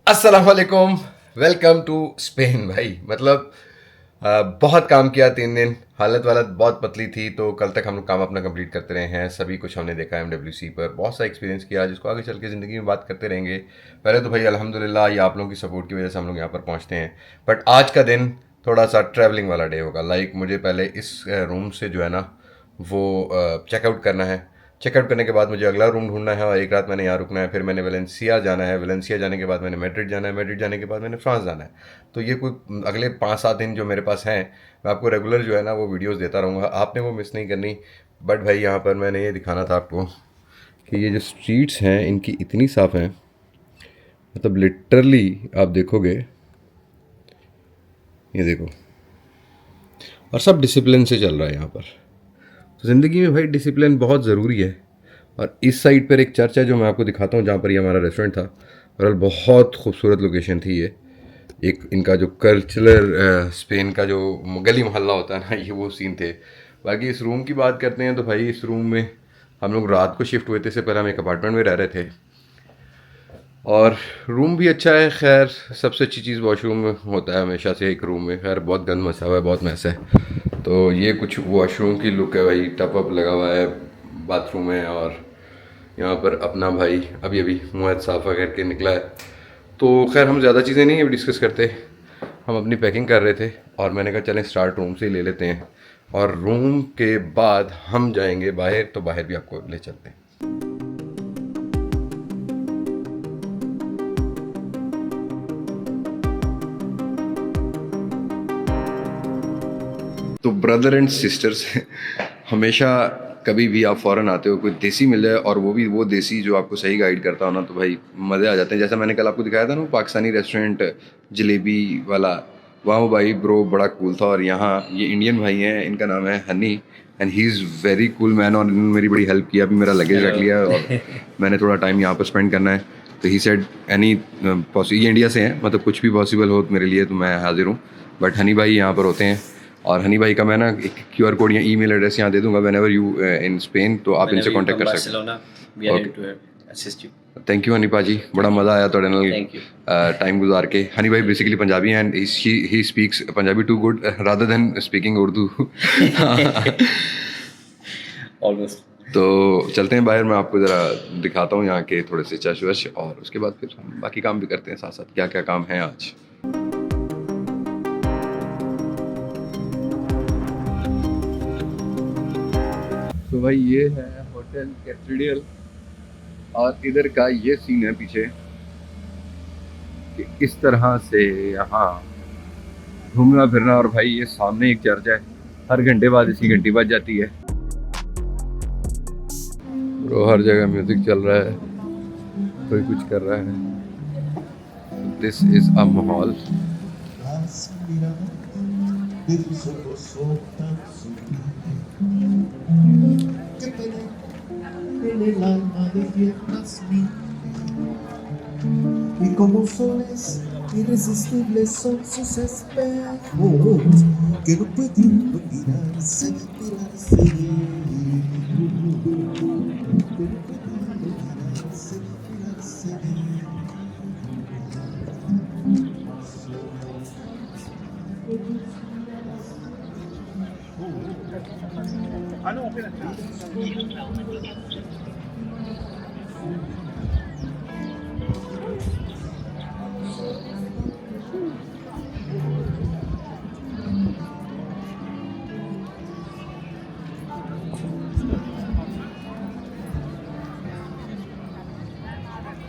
अस्सलाम वालेकुम। Welcome to Spain. भाई मतलब बहुत काम किया 3 दिन। हालत वालत बहुत पतली थी, तो कल तक हम लोग काम अपना कंप्लीट करते रहे हैं। सभी कुछ हमने देखा MWC पर, बहुत सा एक्सपीरियंस किया जिसको आगे चल के ज़िंदगी में बात करते रहेंगे। पहले तो भाई अल्हम्दुलिल्लाह ये आप लोगों की सपोर्ट की वजह से हम लोग यहाँ पर पहुँचते हैं। बट आज का दिन थोड़ा सा ट्रैवलिंग वाला डे होगा। लाइक मुझे पहले इस रूम से जो है ना वो चेकआउट करना है। चेकआउट करने के बाद मुझे अगला रूम ढूंढना है और एक रात मैंने यहाँ रुकना है। फिर मैंने वेलेंसिया जाना है, वेलेंसिया जाने के बाद मैंने मैड्रिड जाना है, मैड्रिड जाने के बाद मैंने फ्रांस जाना है। तो ये कोई अगले 5-7 दिन जो मेरे पास हैं, मैं आपको रेगुलर जो है ना वो वीडियोस देता रहूँगा, आपने वो मिस नहीं करनी। बट भाई यहाँ पर मैंने ये दिखाना था आपको कि ये जो स्ट्रीट्स हैं इनकी इतनी साफ़ हैं, मतलब लिटरली आप देखोगे, ये देखो, और सब डिसिप्लिन से चल रहा है यहाँ पर। तो ज़िंदगी में भाई डिसिप्लिन बहुत ज़रूरी है। और इस साइड पर एक चर्च है जो मैं आपको दिखाता हूँ, जहाँ पर ये हमारा रेस्टोरेंट था। और बहुत खूबसूरत लोकेशन थी ये। एक इनका जो कल्चरल स्पेन का जो गली मोहल्ला होता है ना, ये वो सीन थे। बाकी इस रूम की बात करते हैं तो भाई इस रूम में हम लोग रात को शिफ्ट हुए थे। इससे पहले हम एक अपार्टमेंट में रह रहे थे और रूम भी अच्छा है। खैर सबसे अच्छी चीज़ वॉशरूम में होता है हमेशा से एक रूम में। खैर बहुत गंद मचा हुआ है, बहुत मैस है। तो ये कुछ वॉशरूम की लुक है भाई। टप अप लगा हुआ है बाथरूम में और यहाँ पर अपना भाई अभी अभी मुँह हाथ साफ़ करके निकला है। तो खैर हम ज़्यादा चीज़ें नहीं अभी डिस्कस करते, हम अपनी पैकिंग कर रहे थे और मैंने कहा चलें स्टार्ट रूम से ही ले लेते हैं और रूम के बाद हम जाएंगे बाहर। तो बाहर भी आपको ले चलते हैं। तो ब्रदर एंड सिस्टर्स, हमेशा कभी भी आप फ़ॉरेन आते हो कोई देसी मिल जाए और वो भी वो देसी जो आपको सही गाइड करता हो ना, तो भाई मज़े आ जाते हैं। जैसा मैंने कल आपको दिखाया था ना पाकिस्तानी रेस्टोरेंट जलेबी वाला, वहाँ वो भाई ब्रो बड़ा कूल था। और यहाँ ये इंडियन भाई हैं, इनका नाम है honey and he is very cool man. और इन्होंने मेरी बड़ी हेल्प किया। अभी मेरा लगेज रख लिया और मैंने थोड़ा टाइम यहाँ पर स्पेंड करना है। तो ही सेड एनी पॉसिबल, ये इंडिया से हैं, मतलब कुछ भी पॉसिबल हो मेरे लिए तो मैं हाजिर हूँ। बट हनी भाई यहाँ पर होते हैं और हनी भाई का मैं ना एक QR कोड या ईमेल एड्रेस यहाँ दे दूंगा व्हेनेवर यू इन स्पेन, तो आप इनसे कांटेक्ट कर सकते हैं। थैंक यू हनी पाजी, बड़ा मज़ा आया थोड़े नाल टाइम गुजार के। हनी भाई बेसिकली पंजाबी हैं and he speaks Punjabi too good rather than speaking Urdu. Almost. तो चलते हैं बाहर, मैं आपको ज़रा दिखाता हूँ यहाँ के थोड़े से चश वश और उसके बाद फिर हम बाकी काम भी करते हैं साथ साथ। क्या क्या काम है आज। तो भाई ये है होटल कैथेड्रल और इधर का ये सीन है पीछे कि इस तरह से यहाँ घूमना फिरना। और भाई ये सामने एक चर्च है, हर घंटे बाद इसकी घंटी बज जाती है। तो हर जगह म्यूजिक चल रहा है, कोई कुछ कर रहा है। दिस इज अ माहौल। En el alma despiertas mí y como soles irresistibles son sus espejos que no pueden mirarse, mirarse.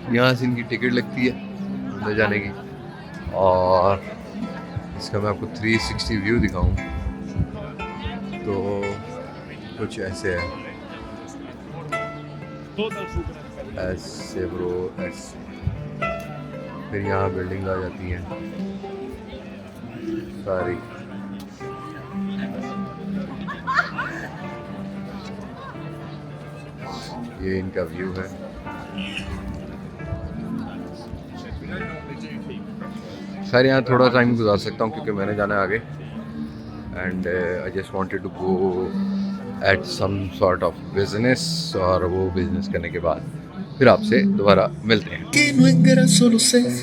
यहाँ से इनकी टिकट लगती है अंदर जाने की और इसका मैं आपको 360 व्यू दिखाऊं तो कुछ ऐसे है। ऐसे ब्रो ऐसे। फिर यहाँ बिल्डिंग आ जाती हैं सारी। ये इनका व्यू है। खैर यहाँ थोड़ा टाइम गुजार सकता हूँ क्योंकि मैंने जाना है आगे and I just wanted to go at some sort of business. और वो बिजनेस करने के बाद फिर आपसे दोबारा मिलते हैं। Que no engraso los ejes,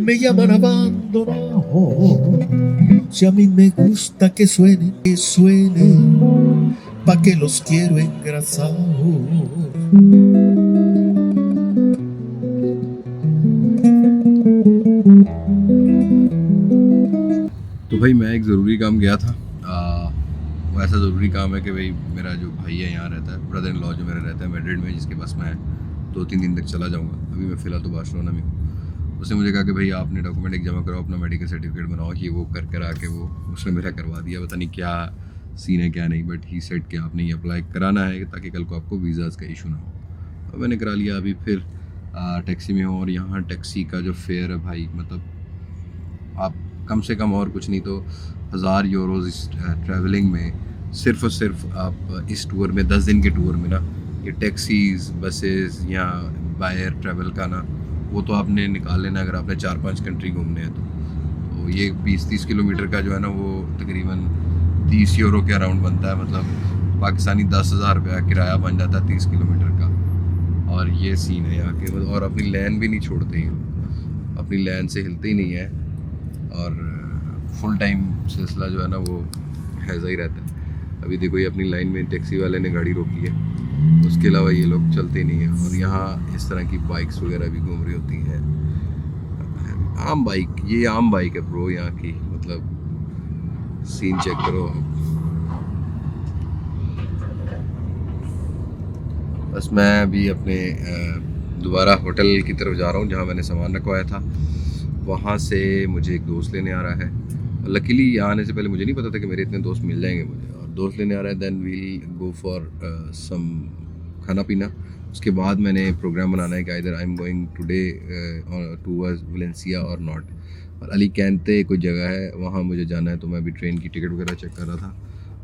me llaman abandonado. Si a mí me gusta que suene, pa' que los quiero engrasados. तो भाई मैं एक ज़रूरी काम गया था। वो ऐसा ज़रूरी काम है कि भाई मेरा जो भाई है यहाँ रहता है, ब्रदर इन लॉ जो मेरा रहता है मैड्रिड में, जिसके पास मैं 2-3 दिन तक चला जाऊँगा। अभी मैं फ़िलहाल तो बार्सिलोना में हूँ। उसने मुझे कहा कि भाई आपने डॉक्यूमेंट एक जमा कराओ, अपना मेडिकल सर्टिफिकेट बनाओ, कि वो कर आके वो उसने मेरा करवा दिया। पता नहीं क्या सीन है क्या नहीं, बट ही सेट कि आपने ये अप्लाई कराना है ताकि कल को आपको वीज़ाज़ का इशू ना हो। और मैंने करा लिया। अभी फिर टैक्सी में हूँ, और यहाँ टैक्सी का जो फेयर है भाई, मतलब आप कम से कम और कुछ नहीं तो 1000 यूरोज़ इस ट्रैवलिंग में सिर्फ़ और सिर्फ आप इस टूर में 10 दिन के टूर में ना, ये टैक्सीज़ बसेस या बायर ट्रैवल का ना, वो तो आपने निकाल लेना अगर आपने 4-5 कंट्री घूमने हैं तो ये 20-30 किलोमीटर का जो है ना वो तकरीबन 30 यूरो के अराउंड बनता है। मतलब पाकिस्तानी 10,000 रुपया किराया बन जाता है 30 किलोमीटर का। और ये सीन है यहाँ के। और अपनी लैन भी नहीं छोड़ते हैं, अपनी लैन से हिलते ही नहीं है, और फुल टाइम सिलसिला जो है ना वो ऐसा ही रहता है। अभी देखो ये अपनी लाइन में टैक्सी वाले ने गाड़ी रोकी है, उसके अलावा ये लोग चलते नहीं हैं। और यहाँ इस तरह की बाइक्स वगैरह भी घूम रही होती हैं, आम बाइक। ये आम बाइक है ब्रो यहाँ की, मतलब सीन चेक करो आप। बस मैं अभी अपने दोबारा होटल की तरफ जा रहा हूँ जहाँ मैंने सामान रखवाया था। वहाँ से मुझे एक दोस्त लेने आ रहा है। लकीली यहाँ आने से पहले मुझे नहीं पता था कि मेरे इतने दोस्त मिल जाएंगे मुझे, और दोस्त लेने आ रहा है। Then we'll go for some खाना पीना। उसके बाद मैंने प्रोग्राम बनाना है कि इधर I am going today towards Valencia or not. और अली कैंते कोई जगह है, वहाँ मुझे जाना है। तो मैं अभी ट्रेन की टिकट वगैरह चेक कर रहा था,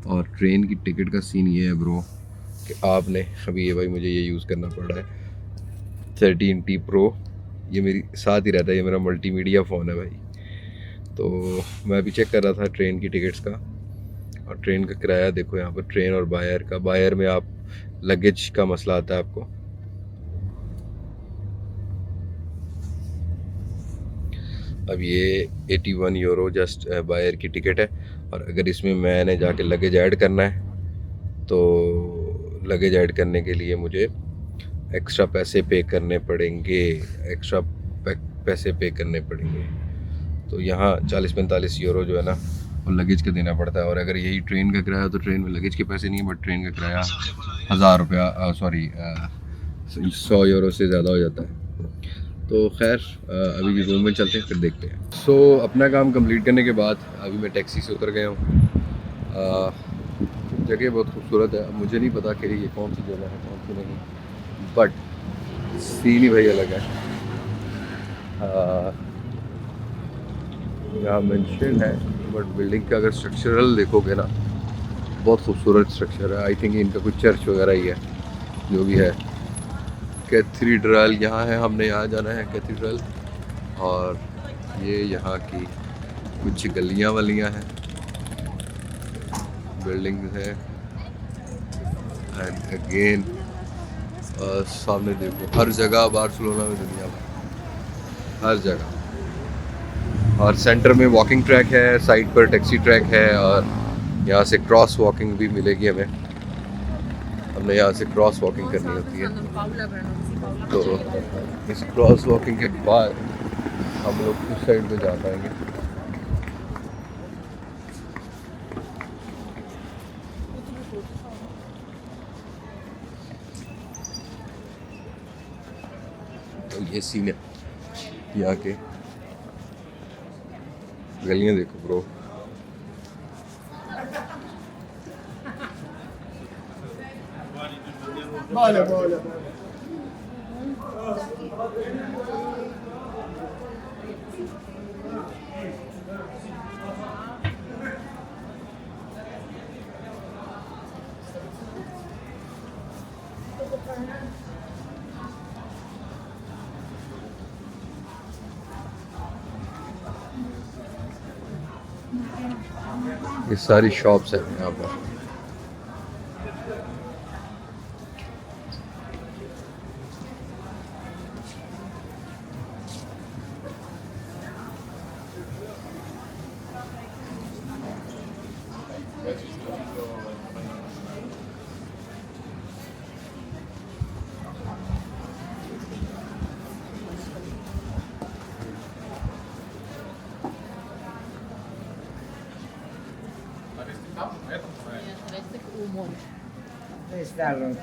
और ट्रेन की टिकट का सीन ये है ब्रो कि आपने अभी ये भाई मुझे ये यूज़ करना पड़ रहा है 13T Pro। ये मेरी साथ ही रहता है, ये मेरा मल्टीमीडिया फ़ोन है भाई। तो मैं अभी चेक कर रहा था ट्रेन की टिकट्स का, और ट्रेन का किराया देखो यहाँ पर। ट्रेन और बायर का, बायर में आप लगेज का मसला आता है आपको। अब ये 81 यूरो जस्ट बायर की टिकट है। और अगर इसमें मैंने जाके लगेज ऐड करना है तो लगेज ऐड करने के लिए मुझे एक्स्ट्रा पैसे पे करने पड़ेंगे, एक्स्ट्रा पैसे पे करने पड़ेंगे। तो यहाँ 40-45 यूरो जो है ना वो लगेज का देना पड़ता है। और अगर यही ट्रेन का किराया तो ट्रेन में लगेज के पैसे नहीं है, बट ट्रेन का किराया 1000 रुपया 100 यूरो से ज़्यादा हो जाता है। तो खैर अभी रूम में चलते हैं, फिर देखते हैं। सो अपना काम कंप्लीट करने के बाद अभी मैं टैक्सी से उतर गया हूँ। जगह बहुत खूबसूरत है। अब मुझे नहीं पता कि ये कौन सी जगह है कौन सी नहीं, बट सीन ही भाई अलग है। यहाँ मेंशन है, बट बिल्डिंग का अगर स्ट्रक्चरल देखोगे ना बहुत खूबसूरत स्ट्रक्चर है। आई थिंक इनका कुछ चर्च वगैरह ही है जो भी है। कैथीड्रल यहाँ है, हमने यहाँ जाना है कैथीड्रल। और ये यहाँ की कुछ गलियाँ वलियाँ हैं, बिल्डिंग है। एंड अगेन सामने देखो हर जगह बार्सिलोना में, दुनिया में हर जगह। और सेंटर में वॉकिंग ट्रैक है, साइड पर टैक्सी ट्रैक है, और यहाँ से क्रॉस वॉकिंग भी मिलेगी हमें। हमने यहाँ से क्रॉस वॉकिंग करनी होती है। तो इस क्रॉस वॉकिंग के बाद हम लोग उस साइड पे जा पाएंगे। तो ये सीन है यहाँ के। गलियाँ देखो ब्रो। ये सारी शॉप्स हैं यहाँ पर। Questa è rossa.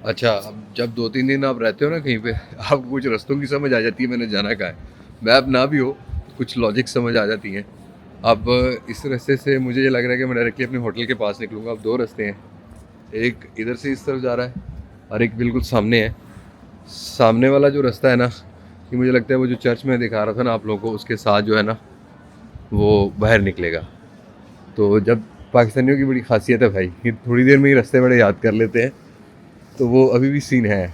अच्छा, अब जब 2-3 दिन आप रहते हो ना कहीं पे, आपको कुछ रास्तों की समझ आ जाती है मैंने जाना कहाँ है। मैप ना भी हो कुछ लॉजिक समझ आ जाती हैं। अब इस रास्ते से मुझे ये लग रहा है कि मैं डायरेक्टली अपने होटल के पास निकलूँगा। अब 2 रास्ते हैं, एक इधर से इस तरफ जा रहा है और एक बिल्कुल सामने है। सामने वाला जो रास्ता है ना, ये मुझे लगता है वो जो चर्च में दिखा रहा था ना आप लोगों को, उसके साथ जो है ना वो बाहर निकलेगा। तो जब पाकिस्तानियों की बड़ी खासियत है भाई कि थोड़ी देर में ही रास्ते बड़े याद कर लेते हैं, तो वो अभी भी सीन है।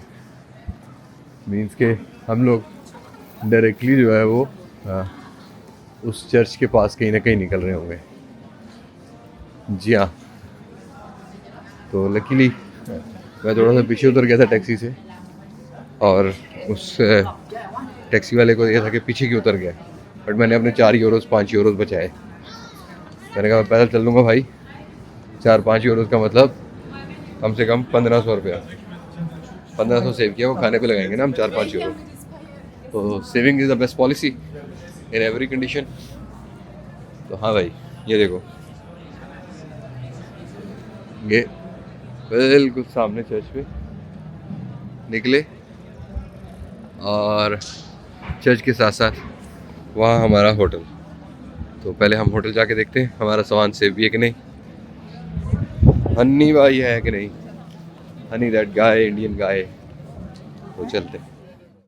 मीन्स के हम लोग डायरेक्टली जो है वो उस चर्च के पास कहीं ना कहीं निकल रहे होंगे। जी हाँ, तो लकीली मैं थोड़ा सा पीछे उतर गया था टैक्सी से और उस टैक्सी वाले को ये था कि पीछे क्यों उतर गया, बट मैंने अपने 4 यूरोज़ 5 यूरोज़ बचाए। मैंने कहा मैं पैदल चल लूँगा भाई, 4-5 यूरोज़ का मतलब कम से कम 1500 रुपया, 1500 सेव किया, वो खाने पे लगाएंगे ना हम 4-5 यूरो। तो saving is the best policy in every condition. तो हाँ भाई, ये देखो, ये बिल्कुल सामने चर्च पे निकले और चर्च के साथ साथ वहाँ हमारा होटल। तो पहले हम होटल जाके देखते हैं हमारा सामान सेव भी है कि नहीं, हनी भाई है कि नहीं, Honey that guy, Indian guy. तो चलते हैं।